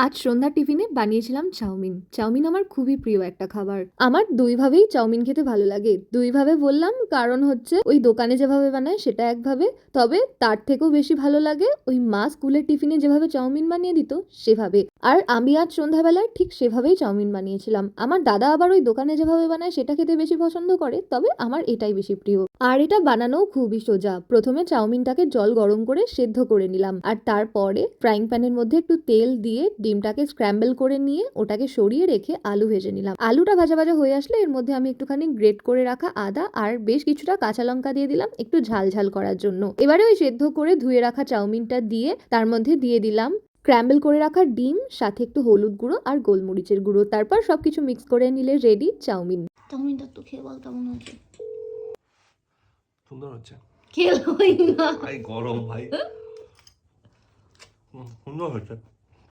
আজ সন্ধ্যার টিফিনে বানিয়েছিলাম চাউমিন। চাউমিন আমার খুবই প্রিয় একটা খাবার। আমার ২ ভাবেই চাউমিন খেতে ভালো লাগে। ২ ভাবে বললাম কারণ হচ্ছে ওই দোকানে যেভাবে বানায় সেটা একভাবে, তবে তার থেকেও বেশি ভালো লাগে ওই মা স্কুলের টিফিনে যেভাবে চাউমিন বানিয়ে দিত সেভাবে। আর আমি আজ সন্ধ্যাবেলায় ঠিক সেভাবেই চাউমিন বানিয়েছিলাম। আমার দাদা আবার ওই দোকানে যেভাবে বানায় সেটা খেতে বেশি পছন্দ করে, তবে আমার এটাই বেশি প্রিয়। আর এটা বানানোও খুবই সোজা। প্রথমে চাউমিনটাকে জল গরম করে সেদ্ধ করে নিলাম, আর তারপরে ফ্রাইং প্যানের মধ্যে একটু তেল দিয়ে ডিমটাকে স্ক্র্যাম্বল করে নিয়ে ওটাকে সরিয়ে রেখে আলু ভেজে নিলাম। আলুটা ভাজা ভাজা হয়ে আসলে এর মধ্যে আমি একটুখানি গ্রেট করে রাখা আদা আর বেশ কিছুটা কাঁচা লঙ্কা দিয়ে দিলাম একটু ঝাল ঝাল করার জন্য। এবারে ওই সেদ্ধ করে ধুয়ে রাখা চাউমিনটা দিয়ে তার মধ্যে দিয়ে দিলাম স্ক্র্যাম্বল করে রাখা ডিম, সাথে একটু হলুদ গুঁড়ো আর গোলমরিচের গুঁড়ো। তারপর সবকিছু মিক্স করে নিলে রেডি চাউমিন। চাউমিনটা তো খেয়ে বল কেমন হয়েছে। সুন্দর হচ্ছে। খেলোই না ভাই গরম ভাই। সুন্দর হচ্ছে।